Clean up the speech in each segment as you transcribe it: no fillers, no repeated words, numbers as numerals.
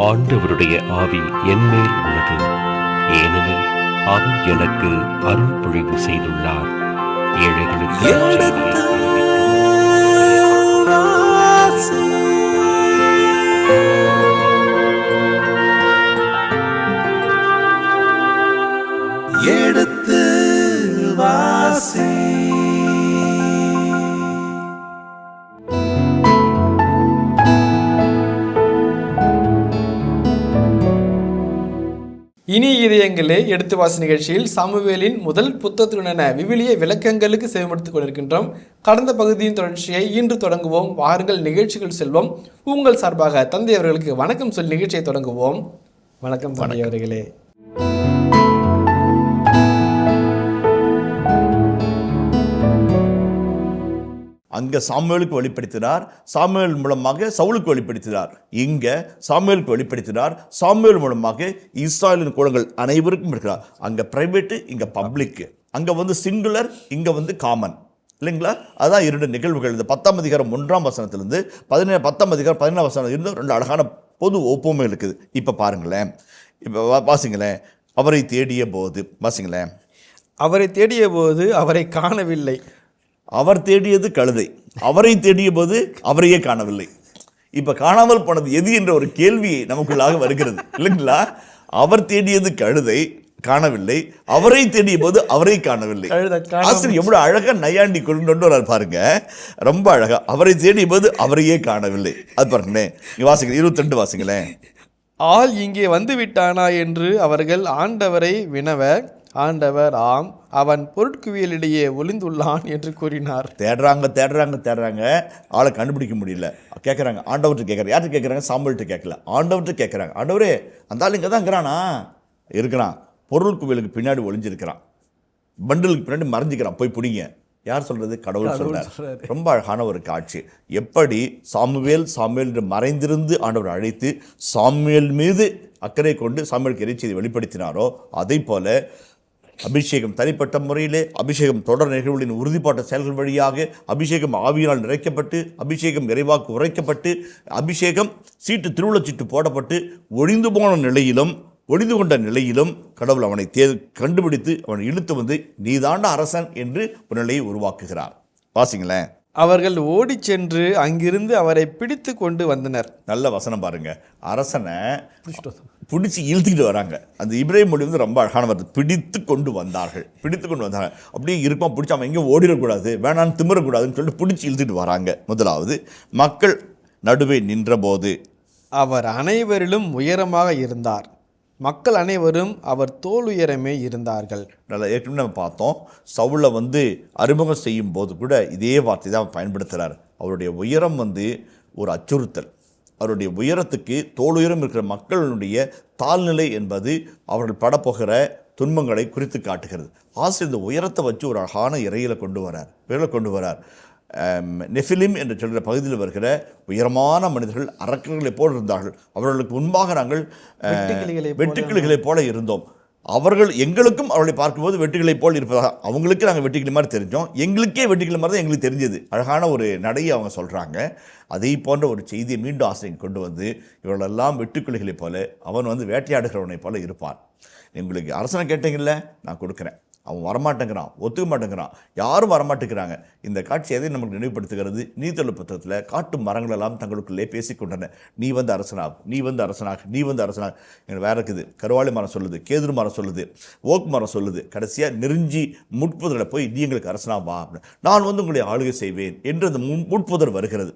ஆண்டவருடைய ஆவி என்மேல் உள்ளது, ஏனெனில் அவர் எனக்கு அருள் பொழிவு செய்துள்ளார். ஏழைகளுக்கு எடுத்து வாசி. இனி இதயங்களே எடுத்து வாசி நிகழ்ச்சியில் சாமுவேலின் முதல் புத்தகத்துடனான விவிலிய விளக்கங்களுக்கு செவிமடுத்துக் கொண்டிருக்கின்றோம். கடந்த பகுதியின் தொடர்ச்சியை இன்று தொடங்குவோம். வாருங்கள் நிகழ்ச்சிகள் செல்வோம். உங்கள் சார்பாக தந்தை அவர்களுக்கு வணக்கம் சொல்லி நிகழ்ச்சியை தொடங்குவோம். வணக்கம் தந்தை அவர்களே. அங்கே சாமுவேலுக்கு வெளிப்படுத்தினார், சாமுவேல் மூலமாக சவுலுக்கு வெளிப்படுத்தினார். இங்கே சாமுவேலுக்கு வெளிப்படுத்தினார், சாமுவேல் மூலமாக இஸ்ராயலின் குலங்கள் அனைவருக்கும் இருக்கிறார். அங்கே பிரைவேட்டு, இங்கே பப்ளிக்கு. அங்கே சிங்குலர், இங்கே காமன், இல்லைங்களா? அதான் இரண்டு நிகழ்வுகள். இந்த 10ஆம் அதிகாரம் 1ஆம் வசனத்திலிருந்து 10ஆம் அதிகாரம் 17ஆம் வசனம் இருந்து ரெண்டு அழகான பொது ஒப்புமை இருக்குது. இப்போ பாருங்களேன், இப்போ வாசிங்களேன். அவரை தேடிய போது, வாசிங்களேன். அவரை தேடிய போது அவரை காணவில்லை. அவர் தேடியது கழுதை, அவரை தேடிய போது அவரையே காணவில்லை. இப்ப காணாமல் போனது எது என்ற ஒரு கேள்வி நமக்குள்ளாக வருகிறது, இல்லைங்களா? அவர் தேடியது கழுதை, காணவில்லை. அவரை தேடிய போது அவரை காணவில்லை. ஆசிரியர் எவ்வளவு அழகா நையாண்டி கொண்டு வரார் பாருங்க, ரொம்ப அழகா. அவரை தேடிய போது அவரையே காணவில்லை. அது பாருங்களேன், வாசிங்க 22 வாசிங்களேன். ஆள் இங்கே வந்து விட்டானா என்று அவர்கள் ஆண்டவரை வினவ, ஆண்டவர் ஆம், அவன் பொருட்குவியலிடையே ஒளிந்துள்ளான் என்று கூறினார். தேடுறாங்க, ஆளை கண்டுபிடிக்க முடியல. கேட்குறாங்க, ஆண்டவர்கிட்ட கேட்குறாங்க. யார்கிட்ட கேட்குறாங்க? சாமுவேல்கிட்ட கேட்கல, ஆண்டவர்கிட்ட கேட்குறாங்க. ஆண்டவரே, அந்த ஆள் இங்கே தான் இருக்கிறான், பொருள் குவியலுக்கு பின்னாடி ஒளிஞ்சிருக்கிறான், பண்டலுக்கு பின்னாடி மறைஞ்சிக்கிறான், போய் பிடிங்க. யார் சொல்றது? கடவுள் சொல்றார். ரொம்ப அழகான ஒரு காட்சி. எப்படி சாமுவேல் என்று மறைந்திருந்து ஆண்டவர் அழைத்து சாமுவேல் மீது அக்கறை கொண்டு சாமுவேலுக்கு இறைச்சியை வெளிப்படுத்தினாரோ, அதை போல அபிஷேகம் தனிப்பட்ட முறையிலே, அபிஷேகம் தொடர் நிகழ்வுகளின் உறுதிப்பாட்ட செயல்கள் வழியாக, அபிஷேகம் ஆவியினால் நிறைக்கப்பட்டு, அபிஷேகம் நிறைவாக்கு உரைக்கப்பட்டு, அபிஷேகம் சீட்டு திருவுளச்சீட்டு போடப்பட்டு ஒழிந்து போன நிலையிலும் ஒழிந்து கொண்ட நிலையிலும் கடவுள் அவனை கண்டுபிடித்து அவனை இழுத்து நீதாண்ட அரசன் என்று ஒரு நிலையை உருவாக்குகிறார். வாசிங்களேன். அவர்கள் ஓடி சென்று அங்கிருந்து அவரை பிடித்து கொண்டு வந்தனர். நல்ல வசனம் பாருங்க. அரசனை பிடிச்சி இழுத்துக்கிட்டு வராங்க. அந்த இப்ரேம் மொழி ரொம்ப அழகான வருது. பிடித்து கொண்டு வந்தார்கள். அப்படியே இருப்பான், பிடிச்சி அவன் எங்கேயும் ஓடிடக்கூடாது, வேணான்னு திமிரக்கூடாதுன்னு சொல்லிட்டு பிடிச்சி இழுத்துட்டு வராங்க. முதலாவது, மக்கள் நடுவே நின்றபோது அவர் அனைவரிலும் உயரமாக இருந்தார். மக்கள் அனைவரும் அவர் தோல் உயரமே இருந்தார்கள். நல்லா ஏற்கனவே நம்ம பார்த்தோம். சவுலை அறிமுகம் செய்யும் போது கூட இதே வார்த்தை தான் பயன்படுத்துகிறார். அவருடைய உயரம் ஒரு அச்சுறுத்தல். அவருடைய உயரத்துக்கு தோல் உயரம் இருக்கிற மக்களுடைய தாழ்நிலை என்பது அவர்கள் படப்போகிற துன்பங்களை குறித்து காட்டுகிறது. ஆசிரியர் இந்த உயரத்தை வச்சு ஒரு அழகான இறையில கொண்டு வரார். நெஃபிலிம் என்று சொல்கிற பகுதியில் வருகிற உயரமான மனிதர்கள் அரக்கர்களைப் போல இருந்தார்கள். அவர்களுக்கு முன்பாக நாங்கள் வெட்டுக்கிளிகளைப் போல இருந்தோம். அவர்கள் எங்களுக்கும் அவர்களை பார்க்கும்போது வெட்டுகளைப் போல் இருப்பதாக, அவங்களுக்கு நாங்கள் வெட்டுக்கிளி மாதிரி தெரிஞ்சோம், எங்களுக்கே வெட்டுக்கிளி மாதிரி தான் எங்களுக்கு தெரிஞ்சது. அழகான ஒரு நடையை அவங்க சொல்கிறாங்க. அதை போன்ற ஒரு செய்தியை மீண்டும் ஆசிரியர் கொண்டு இவர்களெல்லாம் வெட்டுக்கிளிகளைப் போல, அவன் வேட்டையாடுகிறவனை போல இருப்பான். உங்களுக்கு அரசனை கேட்டீங்கல்ல, நான் கொடுக்குறேன். அவன் வரமாட்டேங்கிறான், ஒத்துக்க மாட்டேங்கிறான், யாரும் வரமாட்டேங்கிறாங்க. இந்த காட்சி எதை நமக்கு நினைவுபடுத்துகிறது? நீதித்தொழில் புத்தகத்தில் காட்டு மரங்களெல்லாம் தங்களுக்குள்ளே பேசிக்கொண்டன. நீ அரசனாக, நீ அரசனாக, நீ அரசனாக. எனக்கு வேற இருக்குது. கருவாளி மரம் சொல்லுது, கேதுரு மரம் சொல்லுது, ஓக் மரம் சொல்லுது. கடைசியாக நெருஞ்சி முட்புதரை போய் நீ எங்களுக்கு அரசனாக வா, நான் உங்களை ஆளுகை செய்வேன் என்று அந்த முட்புதர் வருகிறது.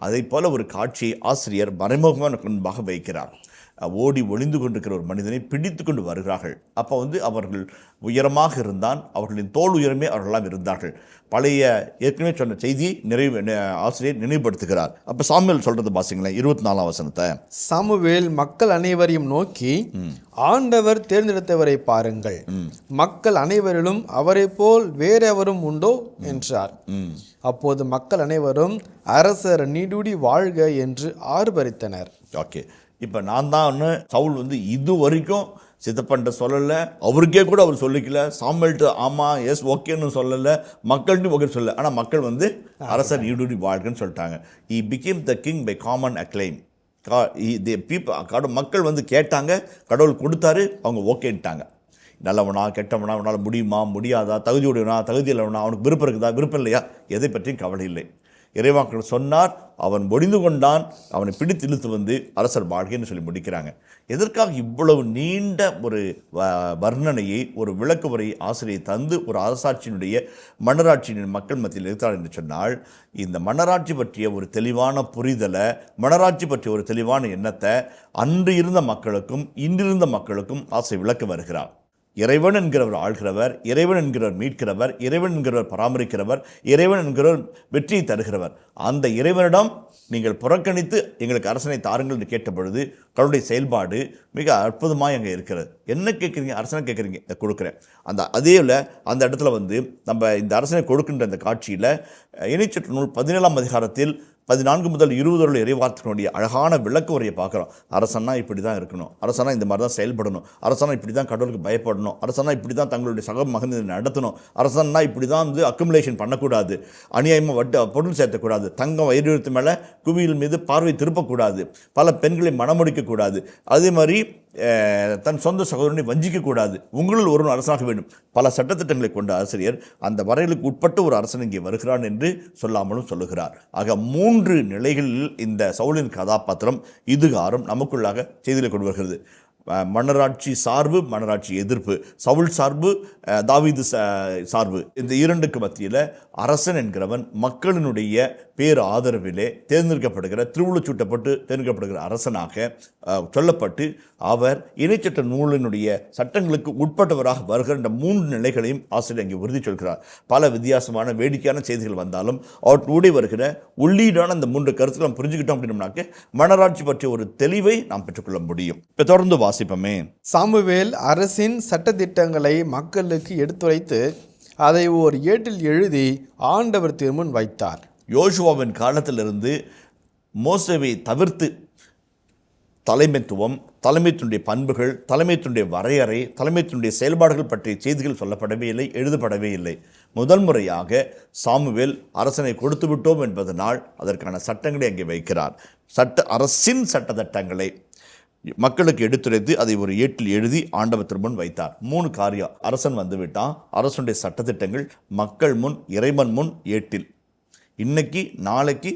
அதை போல ஒரு காட்சியை ஆசிரியர் மறைமுகமாக முன்பாக வைக்கிறார். ஓடி ஒளிந்து கொண்டிருக்கிற ஒரு மனிதனை பிடித்து கொண்டு வருகிறார்கள். அப்போ அவர்கள் உயரமாக இருந்தான், அவர்களின் தோல் உயரமே அவர்களெல்லாம் இருந்தார்கள். பழைய ஏற்கனவே சொன்ன செய்தியை ஆசிரியர் நினைவுபடுத்துகிறார். அப்போ சாமுவேல் சொல்றது பாசிங்களேன், 24ஆம் வசனத்தை. சாமுவேல் மக்கள் அனைவரையும் நோக்கி, ஆண்டவர் தேர்ந்தெடுத்தவரை பாருங்கள், மக்கள் அனைவரிலும் அவரை போல் வேறெவரும் உண்டோ என்றார். அப்போது மக்கள் அனைவரும் அரசர் நீடூடி வாழ்க என்று ஆர்ப்பரித்தனர். ஓகே, இப்போ நான் தான் சவுல் இது வரைக்கும் சித்தப்பன்ட்ட சொல்லலை, அவருக்கே கூட அவர் சொல்லிக்கல, சாமுவேல்ட்ட ஆமாம் எஸ் ஓகேன்னு சொல்லலை, மக்கள்கிட்ட ஓகே சொல்லலை. ஆனால் மக்கள் அரசர் நீடூடி வாழ்கன்னு சொல்லிட்டாங்க. He became the king by common acclaim. மக்கள் வந்து கேட்டாங்க, கடவுள் கொடுத்தாரு, அவங்க ஓகேன்ட்டாங்க. நல்லவனா கெட்டவனா, அவனால் முடியுமா முடியாதா, தகுதியுடையவனா தகுதி இல்லவனா, அவனுக்கு விருப்பம் இருக்குதா விருப்பம் இல்லையா, எதை பற்றியும் கவலை இல்லை. இறைவாக்கள் சொன்னார், அவன் ஒடிந்து கொண்டான், அவனை பிடித்து இழுத்து வந்து அரசர் வாழ்க்கைன்னு சொல்லி முடிக்கிறாங்க. எதற்காக இவ்வளவு நீண்ட ஒரு வர்ணனையை, ஒரு விளக்கு முறை ஆசிரியை தந்து ஒரு அரசாட்சியினுடைய மன்னராட்சியின் மக்கள் மத்தியில் இருக்கிறார் என்று சொன்னால், இந்த மன்னராட்சி பற்றிய ஒரு தெளிவான புரிதலை, மன்னராட்சி பற்றிய ஒரு தெளிவான எண்ணத்தை அன்று இருந்த மக்களுக்கும் இன்றிருந்த மக்களுக்கும் ஆசை விளக்க வருகிறார். இறைவன் என்கிறவர் ஆள்கிறவர், இறைவன் என்கிறவர் மீட்கிறவர், இறைவன் என்கிறவர் பராமரிக்கிறவர், இறைவன் என்கிறவர் வெற்றியை தருகிறவர். அந்த இறைவனிடம் நீங்கள் புறக்கணித்து எங்களுக்கு அரசனை தாருங்கள் என்று கேட்ட பொழுது கடவுளுடைய செயல்பாடு மிக அற்புதமாக அங்கே இருக்கிறது. என்ன கேட்குறீங்க? அரசனை கேட்குறீங்க, இதை கொடுக்குறேன். அந்த இடத்துல வந்து நம்ம இந்த அரசனை கொடுக்கின்ற அந்த காட்சியில் இணைச்சட்ட நூல் 17ஆம் அதிகாரத்தில் 14 முதல் 20 இறைவார்த்தைகளுடைய அழகான விளக்க உரையை பார்க்குறோம். அரசனா இப்படி தான் இருக்கணும், அரசனா இந்த மாதிரி தான் செயல்படணும், அரசனா இப்படி தான் கடவுளுக்கு பயப்படணும், அரசனா இப்படி தான் தங்களுடைய சக மகனை நடத்தணும், அரசனா இப்படி தான் வந்து அக்குமுலேஷன் பண்ணக்கூடாது, அநியாயமாக பொருள் சேர்த்தக்கூடாது, தங்கம் வயிறு மேலே குவியல் மீது பார்வை திருப்பக்கூடாது, பல பெண்களை மனமுடிக்கக்கூடாது, அதே மாதிரி தன் சொந்த சகோதரனை வஞ்சிக்கக்கூடாது, உங்களுள் ஒருவன் அரசனாக வேண்டும். பல சட்டத்திட்டங்களை கொண்ட ஆசிரியர் அந்த வரையலுக்கு உட்பட்ட ஒரு அரசன் இங்கே வருகிறான் என்று சொல்லாமலும் சொல்லுகிறார். ஆக 3 நிலைகளில் இந்த சவுலின் கதாபாத்திரம் இதுகாரம் நமக்குள்ளாக செய்திகளை கொண்டு வருகிறது. மன்னராட்சி சார்பு, மன்னராட்சி எதிர்ப்பு, சவுல் சார்பு, தாவீது சார்பு. இந்த இரண்டுக்கு மத்தியில் அரசன் என்கிறவன் மக்களினுடைய பேர் ஆதரவிலே தேர்ந்தெடுக்கப்படுகிற, திருவுளச்சூட்டப்பட்டு தேர்ந்தெடுக்கப்படுகிற அரசனாக சொல்லப்பட்டு அவர் இணைச்சட்ட நூலினுடைய சட்டங்களுக்கு உட்பட்டவராக வருகிற இந்த 3 நிலைகளையும் ஆசிரியர் அங்கே உறுதி சொல்கிறார். பல வித்தியாசமான வேடிக்கையான செய்திகள் வந்தாலும் அவற்றோடு வருகிற உள்ளீடான இந்த 3 கருத்துக்களை நாம் புரிஞ்சுக்கிட்டோம் அப்படின்னோம்னாக்க மன்னராட்சி பற்றிய ஒரு தெளிவை நாம் பெற்றுக்கொள்ள முடியும். இப்போ தொடர்ந்து வாசிப்போமே. சாமுவேல் அரசின் சட்டத்திட்டங்களை மக்களுக்கு எடுத்துரைத்து அதை ஓர் ஏட்டில் எழுதி ஆண்டவர் திருமுன் வைத்தார். யோசுவாவின் காலத்திலிருந்து மோசேவை தவிர்த்து தலைமைத்துவம், தலைமைத்துடைய பண்புகள், தலைமைத்துடைய வரையறை, தலைமைத்துடைய செயல்பாடுகள் பற்றிய செய்திகள் சொல்லப்படவே இல்லை, எழுதப்படவே இல்லை. முதல் முறையாக சாமுவேல் அரசனை கொடுத்து விட்டோம் என்பதனால் அதற்கான சட்டங்களை அங்கே வைக்கிறார். அரசின் சட்டத்திட்டங்களை மக்களுக்கு எடுத்துரைத்து அதை ஒரு ஏட்டில் எழுதி ஆண்டவர் திருமுன் வைத்தார். 3 காரியம். அரசன் வந்து விட்டான், அரசனுடைய சட்டத்திட்டங்கள் மக்கள் முன், இறைவன் முன் ஏட்டில். இன்னைக்கு நாளைக்கு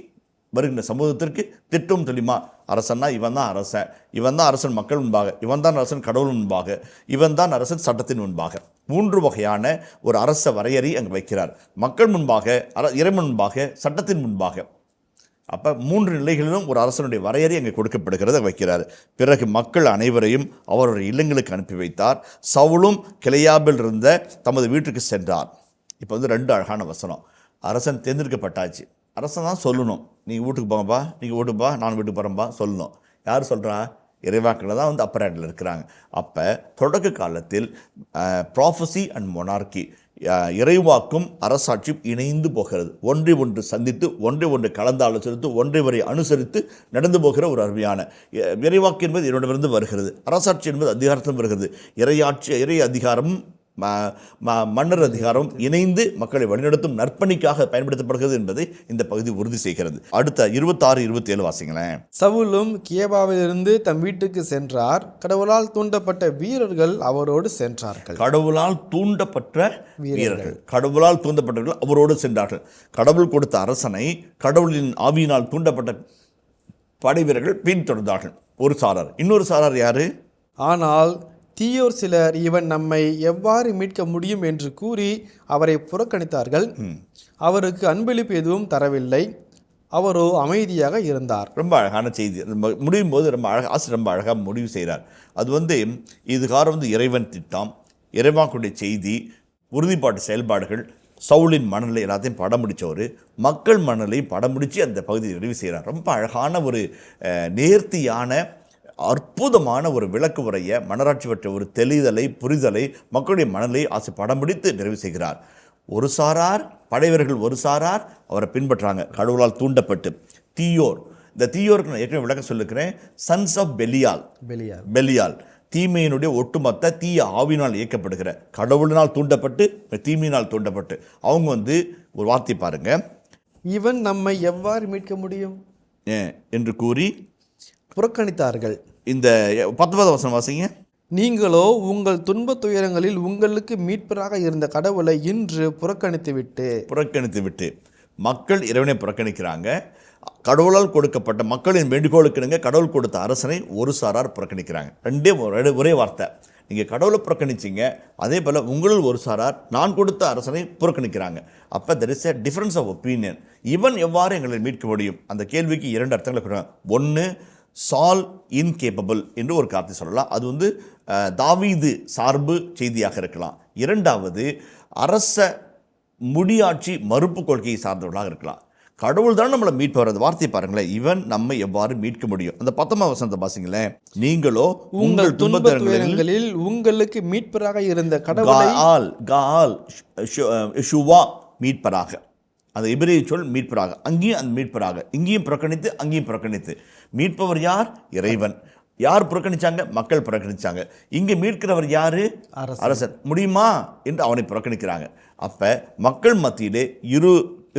வருகின்ற சமூகத்திற்கு திட்டம் தெரியுமா? அரசன்னா இவன் தான் அரசன், இவன் தான் அரசன் மக்கள் முன்பாக, இவன் தான் அரசன் கடவுள் முன்பாக, இவன் தான் அரசன் சட்டத்தின் முன்பாக. 3 வகையான ஒரு அரச வரையறை அங்கு வைக்கிறார். மக்கள் முன்பாக, இறைவன் முன்பாக, சட்டத்தின் முன்பாக. அப்போ 3 நிலைகளிலும் ஒரு அரசனுடைய வரையறை அங்கே கொடுக்கப்படுகிறத வைக்கிறார். பிறகு மக்கள் அனைவரையும் அவருடைய இல்லங்களுக்கு அனுப்பி வைத்தார். சவுலும் கிளையாபில் இருந்த தமது வீட்டுக்கு சென்றார். இப்போ வந்து 2 அழகான வசனம். அரசன் தேர்ந்தெடுக்கப்பட்டாச்சு, அரசன் தான் சொல்லணும், நீங்கள் வீட்டுக்கு போங்கப்பா, நீங்கள் வீட்டுக்கு பா, நான் வீட்டுக்கு போகிறேன்ப்பா சொல்லணும். யார் சொல்கிறா? இறைவாக்கில் தான் வந்து அப்பர் ஹேண்டில் இருக்கிறாங்க. அப்போ தொடக்க காலத்தில் ப்ராஃபஸி அண்ட் மொனார்கி, இறைவாக்கும் அரசாட்சியும் இணைந்து போகிறது. ஒன்றை ஒன்று சந்தித்து, ஒன்றை ஒன்று கலந்து ஆலோசித்து, ஒன்றை வரை அனுசரித்து நடந்து போகிற ஒரு அருமையான இறைவாக்கு என்பது என்னிடமிருந்து வருகிறது, அரசாட்சி என்பது அதிகாரத்திலும் வருகிறது. இறை அதிகாரமும் மன்னர் அதிகாரம் இணைந்து மக்களை வழிநடத்தும் நற்பணிக்காக பயன்படுத்தப்படுகிறது என்பதை இந்த பகுதி உறுதி செய்கிறது. அடுத்த 26, 27 வாசிங்களேன். சவுலும் கியபாவிலிருந்து தம் வீட்டுக்கு சென்றார். கடவுளால் தூண்டப்பட்ட வீரர்கள் அவரோடு சென்றார்கள். கடவுளால் தூண்டப்பட்ட வீரர்கள், கடவுளால் தூண்டப்பட்டவர்கள் அவரோடு சென்றார்கள். கடவுள் கொடுத்த அரசனை கடவுளின் ஆவியினால் தூண்டப்பட்ட படை வீரர்கள் பின்தொடர்ந்தார்கள். ஒரு சாரார். இன்னொரு சாரார் யாரு? ஆனால் தீயோர் சிலர் இவன் நம்மை எவ்வாறு மீட்க முடியும் என்று கூறி அவரை புறக்கணித்தார்கள். அவருக்கு அன்பளிப்பு எதுவும் தரவில்லை, அவரோ அமைதியாக இருந்தார். ரொம்ப அழகான செய்தி. முடியும் போது ரொம்ப அழகாக முடிவு செய்கிறார். அது வந்து இதுகாரம் வந்து இறைவன் திட்டம், இறைவாக்குடைய செய்தி, உறுதிப்பாட்டு செயல்பாடுகள், சவுலின் மனநிலை எல்லாத்தையும் படம் முடித்தவர் மக்கள் மனநிலையும் படம் முடித்து அந்த பகுதியை நிறைவு செய்கிறார். ரொம்ப அழகான ஒரு நேர்த்தியான அற்புதமான ஒரு விளக்கு உரையை, மன்னராட்சி பற்றிய ஒரு தெளிதலை, புரிதலை, மக்களுடைய மனநிலை ஆசை படம் பிடித்து நிறைவு செய்கிறார். ஒரு சாரார் படை வீரர்கள், ஒரு சாரார் அவரை பின்பற்றாங்க கடவுளால் தூண்டப்பட்டு. தீயோர், இந்த தீயோருக்கு நான் ஏற்கனவே விளக்கம் சொல்லிக்கிறேன். சன்ஸ் ஆஃப் பெலியால், தீமையினுடைய ஒட்டுமொத்த தீய ஆவினால் இயக்கப்படுகிற, கடவுளினால் தூண்டப்பட்டு தீமையினால் தூண்டப்பட்டு அவங்க வந்து ஒரு வார்த்தை பாருங்க, இவன் நம்மை எவ்வாறு மீட்க முடியும் என்று கூறி புறக்கணித்தார்கள். இந்த 19வது வசனம் வாசிங்க. நீங்களோ உங்கள் துன்பத் துயரங்களில் உங்களுக்கு மீட்பராக இருந்த கடவுளை இன்று புறக்கணித்து விட்டு மக்கள் இறைவனை புறக்கணிக்கிறாங்க. கடவுளால் கொடுக்கப்பட்ட மக்களின் வேண்டுகோளுக்கு கடவுள் கொடுத்த அரசனை ஒரு சாரார் புறக்கணிக்கிறாங்க. ஒரே வார்த்தை. நீங்கள் கடவுளை புறக்கணிச்சிங்க, அதே போல் உங்களில் ஒரு சாரார் நான் கொடுத்த அரசனை புறக்கணிக்கிறாங்க. அப்போ there is a difference of opinion. இவன் எவ்வாறு எங்களை மீட்க முடியும்? அந்த கேள்விக்கு 2 அர்த்தங்களை கொடுக்குறாங்க. ஒன்று, சால் இன்கேப்பபிள் என்று ஒரு காரணத்தை சொல்லலாம். அது தாவீது சார்பு செய்தியாக இருக்கலாம். 2வது, அரச முடியாட்சி மறுப்பு கொள்கையை சார்ந்தவர்களாக இருக்கலாம். கடவுள் தான் நம்மளை மீட்பவர். அந்த வார்த்தையை பாருங்களேன். இவன் நம்மை எவ்வாறு மீட்க முடியும்? அந்த 19வது வசனத்தை பாசிங்களேன். நீங்களோ உங்கள் துன்பங்களில் உங்களுக்கு மீட்பராக இருந்த கடவுளை மீட்பராக, அந்த எபிரேய சொல் மீட்பராக, அங்கேயும் அந்த மீட்பராக, இங்கேயும் புறக்கணித்து அங்கேயும் புறக்கணித்து. மீட்பவர் யார்? இறைவன். யார் புறக்கணிச்சாங்க? மக்கள் புறக்கணிச்சாங்க. இங்கே மீட்கிறவர் யாரு? அரசன். முடியுமா என்று அவனை புறக்கணிக்கிறாங்க. அப்போ மக்கள் மத்தியிலே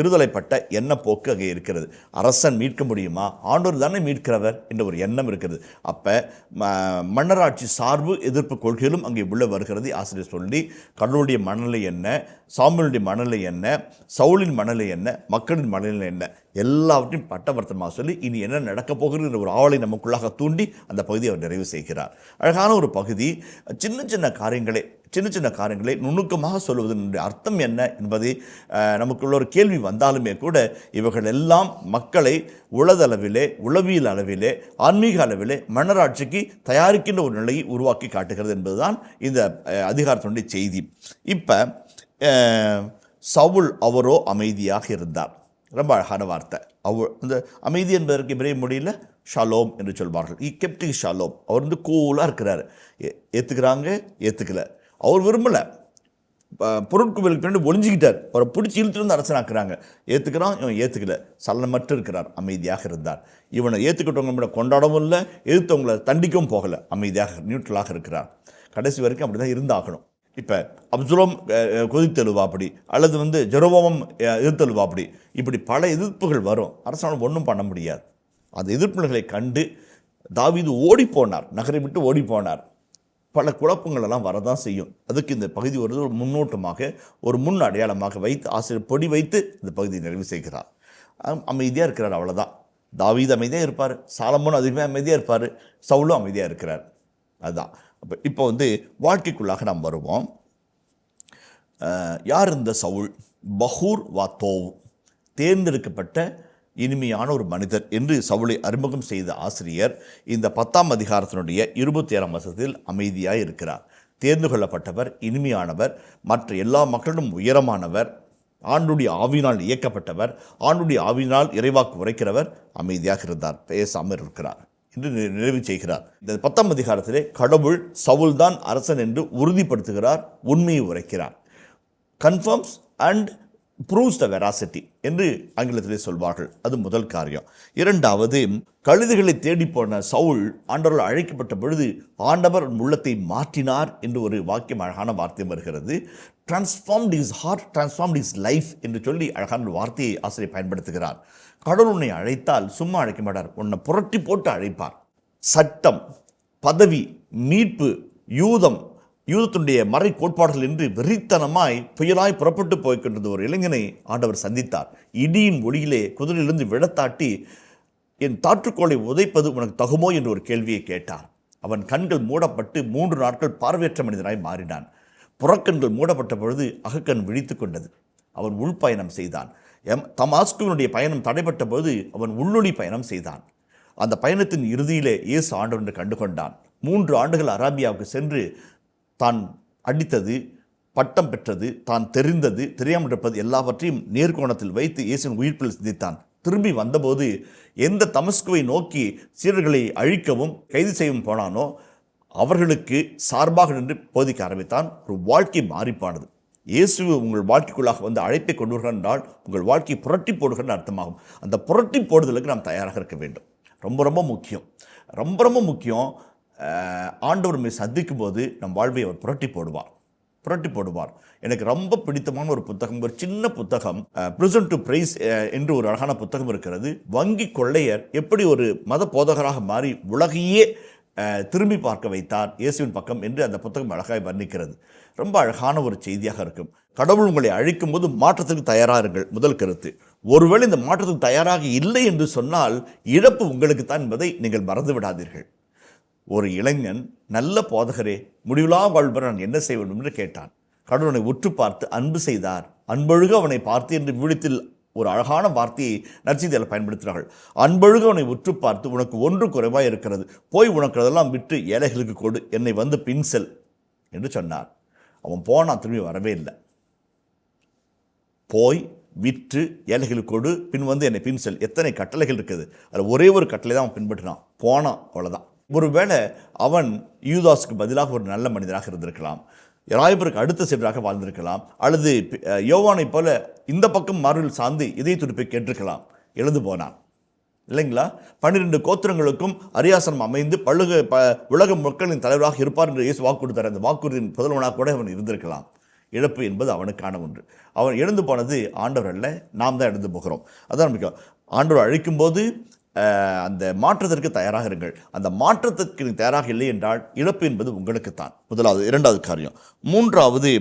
இருதலைப்பட்ட எண்ண போக்கு அங்கே இருக்கிறது. அரசன் மீட்க முடியுமா? ஆண்டவர் தானே மீட்கிறவர் என்ற ஒரு எண்ணம் இருக்கிறது. அப்போ மன்னராட்சி சார்பு எதிர்ப்பு கொள்கையிலும் அங்கே உள்ள வருகிறது. ஆசிரியர் சொல்லி கடவுளுடைய மனநிலை என்ன, சாமுவேலுடைய மனநிலை என்ன, சவுலின் மனநிலை என்ன, மக்களின் மனநிலை என்ன, எல்லாவற்றையும் பட்டவர்த்தமாக சொல்லி இனி என்ன நடக்கப் போகிறது என்ற ஒரு ஆவலை நமக்குள்ளாக தூண்டி அந்த பகுதியை அவர் நிறைவு செய்கிறார். அழகான ஒரு பகுதி. சின்ன சின்ன காரியங்களை நுணுக்கமாக சொல்வதனுடைய அர்த்தம் என்ன என்பதை நமக்குள்ள ஒரு கேள்வி வந்தாலுமே கூட இவர்கள் எல்லாம் மக்களை உளதளவிலே, உளவியல் அளவிலே, ஆன்மீக அளவிலே மன்னராட்சிக்கு தயாரிக்கின்ற ஒரு நிலையை உருவாக்கி காட்டுகிறது என்பதுதான் இந்த அதிகாரத்தினுடைய செய்தி. இப்போ சவுல் அவரோ அமைதியாக இருந்தார். ரொம்ப அழகான வார்த்தை. அந்த அமைதி என்பதற்கு இப்ரேய மொழியில் ஷாலோம் என்று சொல்வார்கள். கெப்டி ஷாலோம். அவர் கூலாக இருக்கிறார். ஏற்றுக்கிறாங்க, ஏற்றுக்கல. அவர் விரும்பலை. பொருட்குவியலுக்கு பின்னாடி ஒளிஞ்சிக்கிட்டார். அவரை பிடிச்சி இழுத்துட்டு வந்து அரசனாக்குறாங்க. ஏற்றுக்கிறான், இவன் ஏற்றுக்கல. சலனமற்று இருக்கிறார், அமைதியாக இருந்தார். இவனை ஏற்றுக்கிட்டவங்க கொண்டாடவும் இல்லை, எதிர்த்தவங்களை தண்டிக்கவும் போகலை, அமைதியாக நியூட்ரலாக இருக்கிறார். கடைசி வரைக்கும் அப்படி தான் இருந்தாகணும். இப்போ அப்சலோம் கொதித்தெழுவா அப்படி, அல்லது ஜெரோபாம் எதிர்த்தெழுவா அப்படி, இப்படி பல எதிர்ப்புகள் வரும். அரசாங்கம் ஒன்றும் பண்ண முடியாது. அந்த எதிர்ப்புகளை கண்டு தாவீது ஓடிப்போனார், நகரை விட்டு ஓடிப்போனார். பல குழப்பங்கள் எல்லாம் வரதான் செய்யும். அதுக்கு இந்த பகுதி ஒரு முன்னோட்டமாக, ஒரு முன் அடையாளமாக வைத்து ஆசிரியர் பொடி வைத்து இந்த பகுதியை நிறைவு செய்கிறார். அமைதியாக இருக்கிறார், அவ்வளோதான். தாவீது அமைதியாக இருப்பார், சாலமோன் அதுவுமே அமைதியாக இருப்பார், சவுலும் அமைதியாக இருக்கிறார். அதுதான். இப்போ வாழ்க்கைக்குள்ளாக நாம் வருவோம். யார் இந்த சவுல்? பஹூர் வாத்தோவ், தேர்ந்தெடுக்கப்பட்ட இனிமையான ஒரு மனிதர் என்று சவுலை அறிமுகம் செய்த ஆசிரியர் இந்த 10ஆம் அதிகாரத்தினுடைய 27ஆம் வசனத்தில் அமைதியாக இருக்கிறார். தேர்ந்து கொள்ளப்பட்டவர், இனிமையானவர், மற்ற எல்லா மக்களிடம் உயரமானவர், ஆண்டுடைய ஆவியினால் இயக்கப்பட்டவர், ஆண்டுடைய ஆவியினால் இறைவாக்கு உரைக்கிறவர், அமைதியாக இருந்தார், பேசாமல் இருக்கிறார் என்று நிறைவு செய்கிறார். இந்த 10ஆம் அதிகாரத்திலே கடவுள் சவுல் தான் அரசன் என்று உறுதிப்படுத்துகிறார், உண்மையை உரைக்கிறார். Confirms and proves the veracity என்று ஆங்கிலத்திலே சொல்வார்கள். அது முதல் காரியம். 2வது, கழுதைகளை தேடி போன சவுல் ஆண்டவரால் அழைக்கப்பட்ட பொழுது ஆண்டவர் உள்ளத்தை மாற்றினார் என்று ஒரு வாக்கியம், அழகான வார்த்தை வருகிறது. Transformed is heart, transformed is life என்று சொல்லி அழகான வார்த்தையை ஆசிரியர் பயன்படுத்துகிறார். கடவுள் உன்னை அழைத்தால் சும்மா அழைக்க மாட்டார், உன்னை புரட்டி போட்டு அழைப்பார். சட்டம், பதவி, மீட்பு, யூதத்தினுடைய மறை கோட்பாடுகள் என்று வெறித்தனமாய் புயலாய் புறப்பட்டு போய்கின்றது ஒரு இளைஞனை ஆண்டவர் சந்தித்தார். இடியின் ஒளியிலே குதிரையிலிருந்து விழத்தாட்டி, என் தாற்றுக்கோளை உதைப்பது உனக்கு தகுமோ என்று ஒரு கேள்வியை கேட்டார். அவன் கண்கள் மூடப்பட்டு 3 நாட்கள் பார்வையற்ற மனிதனாய் மாறினான். புறக்கண்கள் மூடப்பட்ட பொழுது அகக்கண் விழித்து கொண்டது. அவன் உள்பயணம் செய்தான். தமாஸ்குவினுடைய பயணம் தடைப்பட்ட போது அவன் உள்ளொளி பயணம் செய்தான். அந்த பயணத்தின் இறுதியிலே இயேசு ஆண்டவர் என்று கண்டு கொண்டான். 3 ஆண்டுகள் அராபியாவுக்கு சென்று தான் அடித்தது, பட்டம் பெற்றது, தான் தெரிந்தது, தெரியாமல் இருப்பது எல்லாவற்றையும் நேர்கோணத்தில் வைத்து இயேசுவின் உயிர்ப்பில் சிந்தித்தான். திரும்பி வந்தபோது எந்த தமஸ்குவை நோக்கி சீடர்களை அழிக்கவும் கைது செய்யவும் போனானோ அவர்களுக்கு சார்பாக நின்று போதிக்க ஆரம்பித்தான். ஒரு வாழ்க்கை மாறிப்பானது. இயேசு உங்கள் வாழ்க்கைக்குள்ளாக அழைப்பை கொண்டு வருகிறார் என்றால் உங்கள் வாழ்க்கையை புரட்டி போடுகிற அர்த்தமாகும். அந்த புரட்டி போடுதலுக்கு நாம் தயாராக இருக்க வேண்டும். ரொம்ப ரொம்ப முக்கியம். ஆண்டவர் சந்திக்கும் போது நம் வாழ்வை அவர் புரட்டி போடுவார். புரட்டி போடுவார். எனக்கு ரொம்ப பிடித்தமான ஒரு புத்தகம், ஒரு சின்ன புத்தகம், பிரிசன் டு பிரைஸ் என்று ஒரு அழகான புத்தகம் இருக்கிறது. வங்கி கொள்ளையர் எப்படி ஒரு மத போதகராக மாறி உலகையே திரும்பி பார்க்க வைத்தார் இயேசுவின் பக்கம் என்று அந்த புத்தகம் அழகாய் வர்ணிக்கிறது. ரொம்ப அழகான ஒரு செய்தியாக இருக்கும். கடவுள் உங்களை அழைக்கும் போது மாற்றத்துக்கு தயாராக இருங்கள். முதல் கருத்து. ஒருவேளை இந்த மாற்றத்துக்கு தயாராக இல்லை என்று சொன்னால் இழப்பு உங்களுக்கு தான் என்பதை நீங்கள் மறந்து விடாதீர்கள். ஒரு இளைஞன், நல்ல போதகரே, முடிவிலா வாழ்வர நான் என்ன செய்ய வேண்டும் என்று கேட்டான். கடவுளை உற்று பார்த்து அன்பு செய்தார். அன்பொழுக அவனை பார்த்து என்று விழித்தில் ஒரு அழகான வார்த்தையை நற்செய்தியால் பயன்படுத்துகிறார்கள். அன்பொழுக அவனை உற்று பார்த்து, உனக்கு ஒன்று குறைவாக இருக்கிறது, போய் உனக்கு அதெல்லாம் விட்டு ஏழைகளுக்கு கொடு, என்னை வந்து பின் செல் என்று சொன்னார். அவன் போனான், திரும்பி வரவே இல்லை. போய் விற்று ஏழைகளுக்கு கொடு, பின் வந்து என்னை பின் செல். எத்தனை கட்டளைகள் இருக்குது, அதில் ஒரே ஒரு கட்டளை தான் அவன் பின்பற்றினான். போனான், அவ்வளோதான். ஒருவேளை அவன் யூதாஸுக்கு பதிலாக ஒரு நல்ல மனிதராக இருந்திருக்கலாம், ராயபருக்கு அடுத்த சீடராக வாழ்ந்திருக்கலாம், அல்லது யோவானை போல இந்த பக்கம் மார்பில் சார்ந்து இதய துடிப்பை கேட்டிருக்கலாம். எழுந்து போனான் இல்லைங்களா? 12 கோத்திரங்களுக்கும் அரியாசனம் அமைந்து உலக மக்களின் தலைவராக இருப்பார் என்று இயேசு வாக்கு கொடுத்தார். அந்த வாக்குறுதியின் முதல்வனாக கூட அவன் இருந்திருக்கலாம். இழப்பு என்பது அவனுக்கான ஒன்று. அவன் எழுந்து போனது ஆண்டவர் அல்ல, நாம் தான் எழுந்து போகிறோம். அதான் முக்கியம். ஆண்டவர் அழைக்கும் போது அந்த மாற்றத்திற்கு தயாராக இருங்கள். அந்த மாற்றத்திற்கு தயாராக இல்லை என்றால் இழப்பு என்பது உங்களுக்குத்தான். முதலாவது. இரண்டாவது காரியம். மூன்றாவது,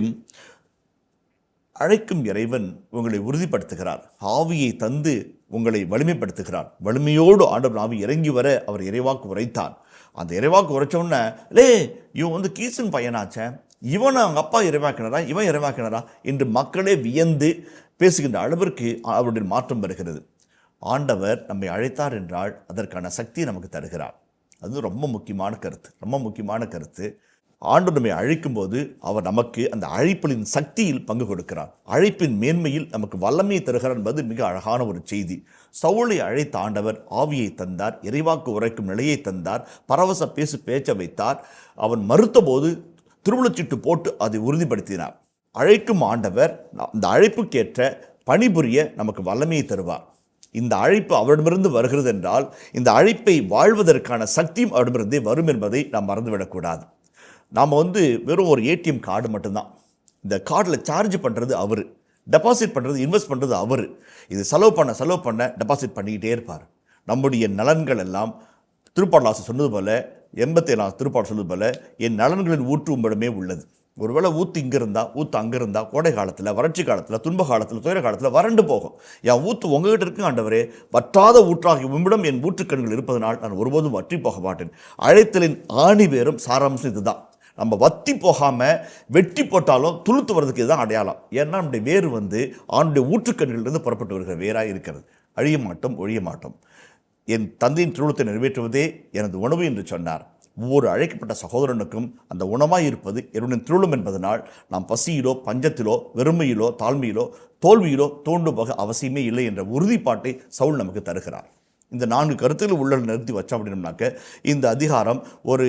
அழைக்கும் இறைவன் உங்களை உறுதிப்படுத்துகிறார். ஆவியை தந்து உங்களை வலிமைப்படுத்துகிறார். வலிமையோடு ஆண்டவர் ஆவி இறங்கி வர அவர் இறைவாக்கு உரைத்தார். அந்த இறைவாக்கு உரைச்சோன்னே, இவன் வந்து கீசன் பையனாச்சேன், இவனை அவங்க அப்பா இறைவாக்கினரா, இவன் இறைவாக்கினரா என்று மக்களே வியந்து பேசுகின்ற அளவிற்கு அவருடைய மாற்றம் வருகிறது. ஆண்டவர் நம்மை அழைத்தார் என்றால் அதற்கான சக்தியை நமக்கு தருகிறார். அது ரொம்ப முக்கியமான கருத்து, ரொம்ப முக்கியமான கருத்து. ஆண்டவர் நம்மை அழைக்கும் போது அவர் நமக்கு அந்த அழைப்பின் சக்தியில் பங்கு கொடுக்கிறார். அழைப்பின் மேன்மையில் நமக்கு வல்லமையை தருகிறார் என்பது மிக அழகான ஒரு செய்தி. சவுலை அழைத்த ஆண்டவர் ஆவியை தந்தார், இறைவாக்கு உரைக்கும் நிலையை தந்தார், பரவச பேச்ச வைத்தார். அவன் மறுத்த போது திருவுளச்சீட்டு போட்டு அதை உறுதிப்படுத்தினார். அழைக்கும் ஆண்டவர் அந்த அழைப்புக்கேற்ற பணிபுரிய நமக்கு வல்லமையை தருவார். இந்த அழைப்பு அவரிடமிருந்து வருகிறது என்றால் இந்த அழைப்பை வாழ்வதற்கான சக்தியும் அவரிடமிருந்தே வரும் என்பதை நாம் மறந்துவிடக்கூடாது. நாம் வந்து வெறும் ஒரு ஏடிஎம் கார்டு மட்டும்தான். இந்த கார்டில் சார்ஜ் பண்ணுறது அவர், டெபாசிட் பண்ணுறது, இன்வெஸ்ட் பண்ணுறது அவர். இது செலவு பண்ண டெபாசிட் பண்ணிக்கிட்டே இருப்பார். நம்முடைய நலன்கள் எல்லாம் திருப்பாடலாசர் சொன்னது போல, 87 திருப்பாடல் சொன்னது போல, என் நலன்களின் ஊற்று உம்மிடமே உள்ளது. ஒருவேளை ஊற்று இங்கே இருந்தால், ஊற்று அங்கே இருந்தால், கோடை காலத்தில், வறட்சி காலத்தில், துன்ப காலத்தில், துயர காலத்தில் வறண்டு போகும். என் ஊற்று உங்ககிட்ட இருக்கு ஆண்டவரே, வற்றாத ஊற்றாகி உம்மிடம் என் ஊற்றுக்கண்கள் இருப்பதனால் நான் ஒருபோதும் வற்றி போக மாட்டேன். அழைத்தலின் ஆணி வேறும் சாராம்சம் இதுதான். நம்ம வத்தி போகாமல் வெட்டி போட்டாலும் துளுத்து வர்றதுக்கு இதுதான் அடையாளம். ஏன்னா நம்முடைய வேறு வந்து ஆணுடைய ஊற்றுக்கண்களிலிருந்து புறப்பட்டு வருகிற வேறாக இருக்கிறது. அழிய மாட்டோம், ஒழிய மாட்டோம். என் தந்தையின் திருவுளத்தை நிறைவேற்றுவதே எனது உணவு என்று சொன்னார். ஒவ்வொரு அழைக்கப்பட்ட சகோதரனுக்கும் அந்த உணவாக இருப்பது என்னுடைய திருவுளம் என்பதனால் நாம் பசியிலோ, பஞ்சத்திலோ, வெறுமையிலோ, தாழ்மையிலோ, தோல்வியிலோ தோண்டு போக அவசியமே இல்லை என்ற உறுதிப்பாட்டை சவுல் நமக்கு தருகிறார். இந்த 4 கருத்துக்கள் உள்ள நிறுத்தி வச்சோம் அப்படின்னாக்க இந்த அதிகாரம் ஒரு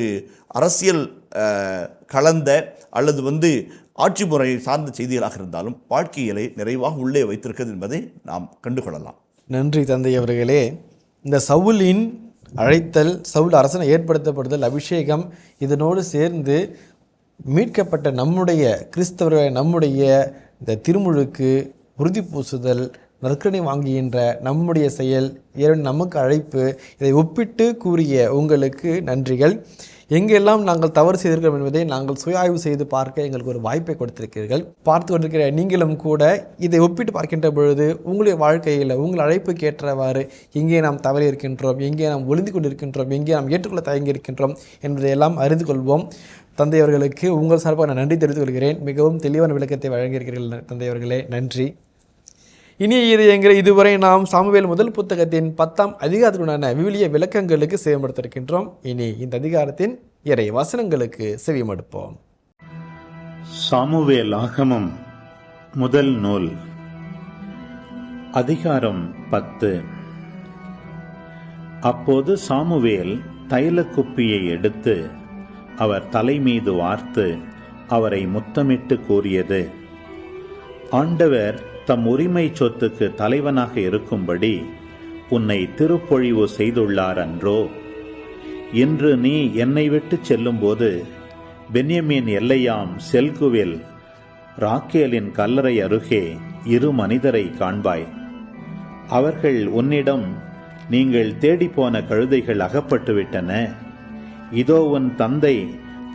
அரசியல் கலந்த அல்லது வந்து ஆட்சி முறையை சார்ந்த செய்திகளாக இருந்தாலும் வாழ்க்கையிலே நிறைவாக உள்ளே வைத்திருக்கிறது என்பதை நாம் கண்டுகொள்ளலாம். நன்றி தந்தை அவர்களே. இந்த சவுலின் அழைத்தல், சவுல் அரசனை ஏற்படுத்தப்படுதல், அபிஷேகம், இதனோடு சேர்ந்து மீட்கப்பட்ட நம்முடைய கிறிஸ்தவர்கள் நம்முடைய இந்த திருமுழுக்கு, உறுதி பூசுதல், நற்கரணை வாங்குகின்ற நம்முடைய செயல், நமக்கு அழைப்பு, இதை ஒப்பிட்டு கூறிய உங்களுக்கு நன்றிகள். எங்கெல்லாம் நாங்கள் தவறு செய்திருக்கிறோம் என்பதை நாங்கள் சுய ஆய்வு செய்து பார்க்க எங்களுக்கு ஒரு வாய்ப்பை கொடுத்திருக்கிறீர்கள். பார்த்து கொண்டிருக்கிற நீங்களும் கூட இதை ஒப்பிட்டு பார்க்கின்ற பொழுது உங்களுடைய வாழ்க்கையில் உங்கள் அழைப்புக்கு ஏற்றவாறு எங்கே நாம் தவறி இருக்கின்றோம், எங்கே நாம் ஒளிந்து கொண்டிருக்கின்றோம், எங்கே நாம் ஏற்றுக்கொள்ள தயங்கி இருக்கின்றோம் என்பதையெல்லாம் அறிந்து கொள்வோம். தந்தையவர்களுக்கு உங்கள் சார்பாக நான் நன்றி தெரிவித்துக் கொள்கிறேன். மிகவும் தெளிவான விளக்கத்தை வழங்கியிருக்கிறீர்கள் தந்தையவர்களே, நன்றி. இனி இது என்கிற இதுவரை நாம் சாமுவேல் முதல் புத்தகத்தின் 10ஆம் அதிகாரத்துடனான விவிலிய விளக்கங்களுக்கு செவிமடுத்திருக்கின்றோம். இனி இந்த அதிகாரத்தின் இறை வசனங்களுக்கு செவிமடுப்போம். சாமுவேல் ஆகமம் முதல் நூல், அதிகாரம் 10. அப்போது சாமுவேல் தைலக்குப்பியை எடுத்து அவர் தலைமீது வார்த்து அவரை முத்தமிட்டு கூறியது: ஆண்டவர் தம் உரிமை சொத்துக்கு தலைவனாக இருக்கும்படி உன்னை திருப்பொழிவு செய்துள்ளார் அன்றோ? இன்று நீ என்னை விட்டு செல்லும்போது பென்யமீன் எல்லையாம் செல்குவில் ராக்கேலின் கல்லறை அருகே 2 மனிதரை காண்பாய். அவர்கள் உன்னிடம், நீங்கள் தேடிப்போன கழுதைகள் அகப்பட்டுவிட்டன, இதோ உன் தந்தை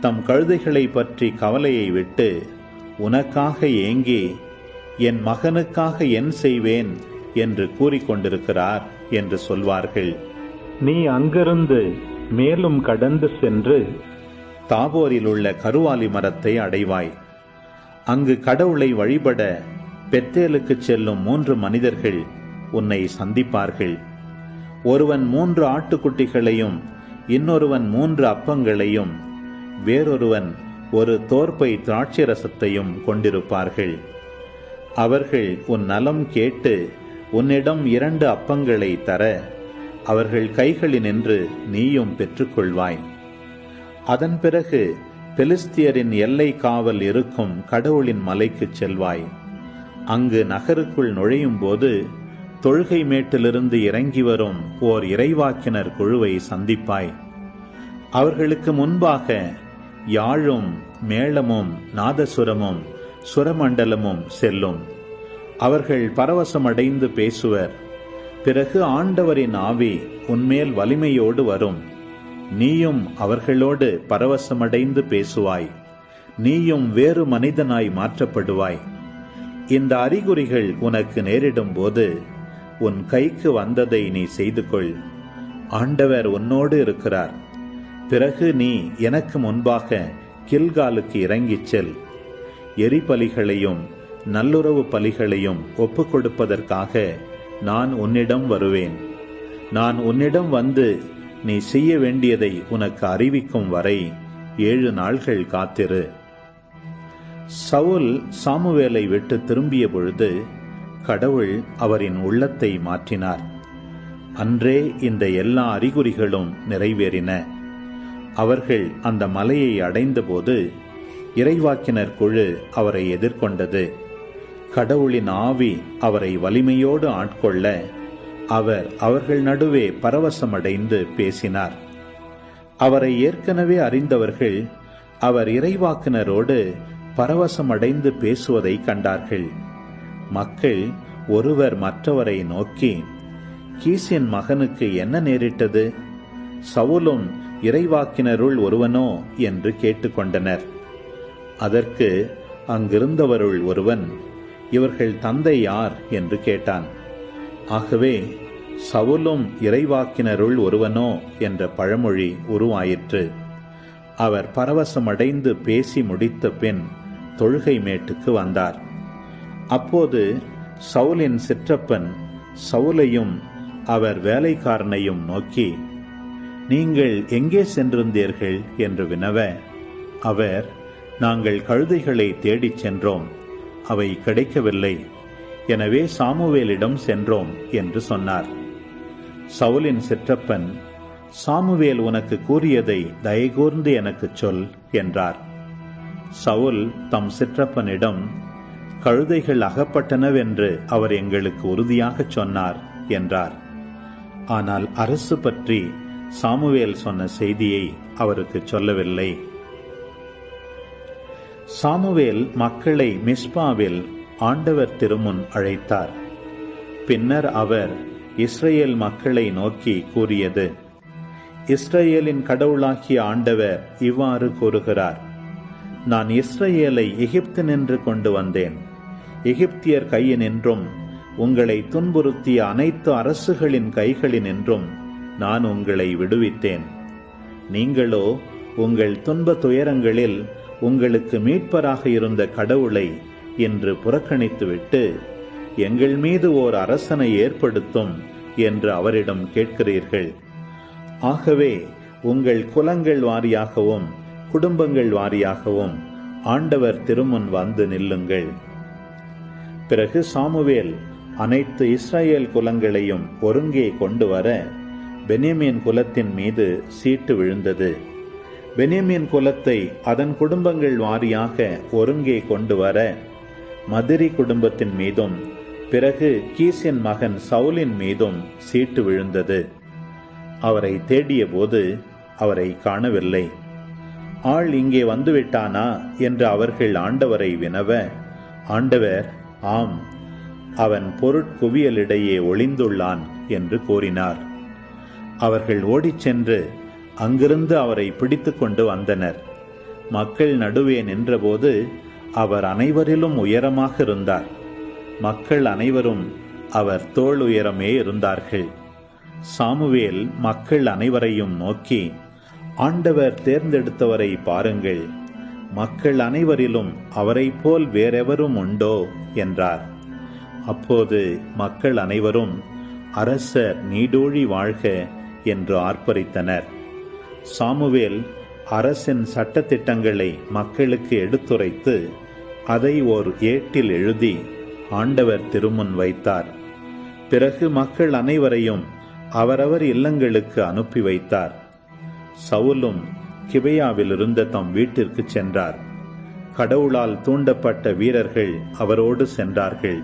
தம் கழுதைகளை பற்றி கவலையை விட்டு உனக்காக ஏங்கி என் மகனுக்காக என் செய்வேன் என்று கூறிக்கொண்டிருக்கிறார் என்று சொல்வார்கள். நீ அங்கிருந்து மேலும் கடந்து சென்று தாபோரில் உள்ள கருவாலி மரத்தை அடைவாய். அங்கு கடவுளை வழிபட பெத்தேலுக்கு செல்லும் 3 மனிதர்கள் உன்னை சந்திப்பார்கள். ஒருவன் 3 ஆட்டுக்குட்டிகளையும், இன்னொருவன் 3 அப்பங்களையும், வேறொருவன் ஒரு தோற்பை திராட்சை ரசத்தையும் கொண்டிருப்பார்கள். அவர்கள் உன் நலம் கேட்டு உன்னிடம் 2 அப்பங்களை தர அவர்கள் கைகளினின்று நீயும் பெற்றுக்கொள்வாய். அதன் பிறகு பெலிஸ்தியரின் எல்லை காவல் இருக்கும் கடவுளின் மலைக்கு செல்வாய். அங்கு நகருக்குள் நுழையும் போது தொழுகை மேட்டிலிருந்து இறங்கி வரும் ஓர் இறைவாக்கினர் குழுவை சந்திப்பாய். அவர்களுக்கு முன்பாக யாழும் மேளமும் நாதசுரமும் சுரமண்டலமும் செல்லும். அவர்கள் பரவசமடைந்து பேசுவர். பிறகு ஆண்டவரின் ஆவி உன்மேல் வலிமையோடு வரும். நீயும் அவர்களோடு பரவசமடைந்து பேசுவாய். நீயும் வேறு மனிதனாய் மாற்றப்படுவாய். இந்த அறிகுறிகள் உனக்கு நேரிடும் போது உன் கைக்கு வந்ததை நீ செய்து கொள். ஆண்டவர் உன்னோடு இருக்கிறார். பிறகு நீ எனக்கு முன்பாக கில்காலுக்கு இறங்கிச் செல். எரிபலிகளையும் நல்லுறவு பலிகளையும் ஒப்புக் கொடுப்பதற்காக நான் உன்னிடம் வருவேன். நான் உன்னிடம் வந்து நீ செய்ய வேண்டியதை உனக்கு அறிவிக்கும் வரை 7 நாள்கள் காத்திரு. சவுல் சாமுவேலை விட்டு திரும்பிய பொழுது கடவுள் அவரின் உள்ளத்தை மாற்றினார். அன்றே இந்த எல்லா அறிகுறிகளும் நிறைவேறின. அவர்கள் அந்த மலையை அடைந்தபோது இறைவாக்கினர் குழு அவரை எதிர்கொண்டது. கடவுளின் ஆவி அவரை வலிமையோடு ஆட்கொள்ள அவர் அவர்கள் நடுவே பரவசமடைந்து பேசினார். அவரை ஏற்கனவே அறிந்தவர்கள் அவர் இறைவாக்கினரோடு பரவசமடைந்து பேசுவதை கண்டார்கள். மக்கள் ஒருவர் மற்றவரை நோக்கி, கீசின் மகனுக்கு என்ன நேரிட்டது? சவுலும் இறைவாக்கினருள் ஒருவனோ என்று கேட்டுக்கொண்டனர். அதற்கு அங்கிருந்தவருள் ஒருவன், இவர்கள் தந்தை யார் என்று கேட்டான். ஆகவே சவுலும் இறைவாக்கினருள் ஒருவனோ என்ற பழமொழி உருவாயிற்று. அவர் பரவசமடைந்து பேசி முடித்த பின் தொழுகை மேட்டுக்கு வந்தார். அப்போது சவுலின் சிற்றப்பன் சவுலையும் அவர் வேலைக்காரனையும் நோக்கி, நீங்கள் எங்கே சென்றிருந்தீர்கள் என்று வினவ, அவர், நாங்கள் கழுதைகளை தேடிச் சென்றோம், அவை கிடைக்கவில்லை, எனவே சாமுவேலிடம் சென்றோம் என்று சொன்னார். சவுலின் சிற்றப்பன், சாமுவேல் உனக்கு கூறியதை தயகூர்ந்து எனக்குச் சொல் என்றார். சவுல் தம் சிற்றப்பனிடம், கழுதைகள் அகப்பட்டனவென்று அவர் எங்களுக்கு உறுதியாகச் சொன்னார் என்றார். ஆனால் அரசு பற்றி சாமுவேல் சொன்ன செய்தியை அவருக்கு சொல்லவில்லை. சாமுவேல் மக்களை மிஸ்பாவில் ஆண்டவர் திருமுன் அழைத்தார். பின்னர் அவர் இஸ்ரேல் மக்களை நோக்கி கூறியது, இஸ்ரேலின் கடவுளாகிய ஆண்டவர் இவ்வாறு கூறுகிறார், நான் இஸ்ரேலை எகிப்தினின்று கொண்டு வந்தேன். எகிப்தியர் கையினின்றும் உங்களை துன்புறுத்திய அனைத்து அரசுகளின் கைகளினின்றும் நான் உங்களை விடுவித்தேன். நீங்களோ உங்கள் துன்ப துயரங்களில் உங்களுக்கு மீட்பராக இருந்த கடவுளை என்று புறக்கணித்துவிட்டு எங்கள் மீது ஓர் அரசனை ஏற்படுத்தும் என்று அவரிடம் கேட்கிறீர்கள். ஆகவே உங்கள் குலங்கள் வாரியாகவும் குடும்பங்கள் வாரியாகவும் ஆண்டவர் திருமுன் வந்து நில்லுங்கள். பிறகு சாமுவேல் அனைத்து இஸ்ரேல் குலங்களையும் ஒருங்கே கொண்டு வர பென்யமீன் குலத்தின் மீது சீட்டு விழுந்தது. பென்யமீன் குலத்தை அதன் குடும்பங்கள் வாரியாக ஒருங்கே கொண்டு வர மதிரி குடும்பத்தின் மீதும் பிறகு கீசின் மகன் சவுலின் மீதும் சீட்டு விழுந்தது. அவரை தேடிய போது அவரை காணவில்லை. ஆள் இங்கே வந்துவிட்டானா என்று அவர்கள் ஆண்டவரை வினவ, ஆண்டவர், ஆம், அவன் பொருட்குவியலிடையே ஒளிந்துள்ளான் என்று கூறினார். அவர்கள் ஓடிச் சென்று அங்கிருந்து அவரை பிடித்து கொண்டு வந்தனர். மக்கள் நடுவே நின்றபோது அவர் அனைவரிலும் உயரமாக இருந்தார். மக்கள் அனைவரும் அவர் தோள் உயரமே இருந்தார்கள். சாமுவேல் மக்கள் அனைவரையும் நோக்கி, ஆண்டவர் தேர்ந்தெடுத்தவரை பாருங்கள், மக்கள் அனைவரிலும் அவரைப் போல் வேறெவரும் உண்டோ என்றார். அப்போது மக்கள் அனைவரும், அரசர் நீடூழி வாழ்க என்று ஆர்ப்பரித்தனர். சாமுவேல் அரசின் சட்டத்திட்டங்களை மக்களுக்கு எடுத்துரைத்து அதை ஓர் ஏட்டில் எழுதி ஆண்டவர் திருமுன் வைத்தார். பிறகு மக்கள் அனைவரையும் அவரவர் இல்லங்களுக்கு அனுப்பி வைத்தார். சவுலும் கிபையாவில் இருந்த தம் வீட்டிற்கு சென்றார். கடவுளால் தூண்டப்பட்ட வீரர்கள் அவரோடு சென்றார்கள்.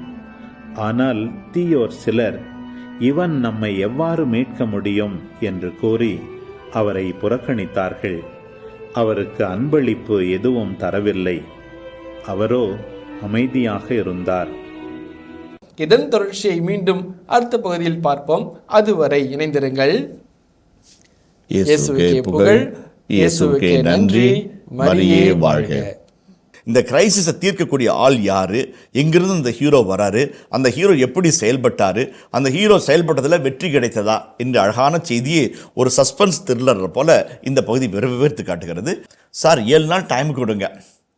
ஆனால் தீயோர் சிலர், இவன் நம்மை எவ்வாறு மீட்க முடியும் என்று கூறி அவரை புறக்கணித்தார்கள். அவருக்கு அன்பளிப்பு எதுவும் தரவில்லை. அவரோ அமைதியாக இருந்தார். இதன் தொடர்ச்சியை மீண்டும் அடுத்த பகுதியில் பார்ப்போம். அதுவரை இணைந்திருங்கள். இயேசுவுக்கே புகழ், இயேசுவுக்கே நன்றி, மரியே வாழ்க. இந்த கிரைசிஸை தீர்க்கக்கூடிய ஆள் யாரு, எங்கிருந்து இந்த ஹீரோ வராரு, அந்த ஹீரோ எப்படி செயல்பட்டாரு, அந்த ஹீரோ செயல்பட்டதில் வெற்றி கிடைத்ததா என்ற அழகான செய்தியை ஒரு சஸ்பென்ஸ் த்ரில்லர் போல இந்த பகுதி விவரித்து காட்டுகிறது. சார் 7 நாள் டைம் கொடுங்க,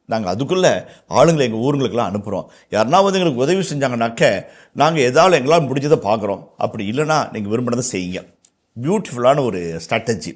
நாங்கள் அதுக்குள்ளே ஆளுங்களை எங்கள் ஊருங்களுக்கெல்லாம் அனுப்புகிறோம். யாருன்னா வந்து எங்களுக்கு உதவி செஞ்சாங்கனாக்க நாங்கள் எதாவது எங்களால் முடிஞ்சதை பார்க்குறோம், அப்படி இல்லைன்னா நீங்கள் விரும்பினதை செய்யுங்க. பியூட்டிஃபுல்லான ஒரு ஸ்ட்ராட்டஜி.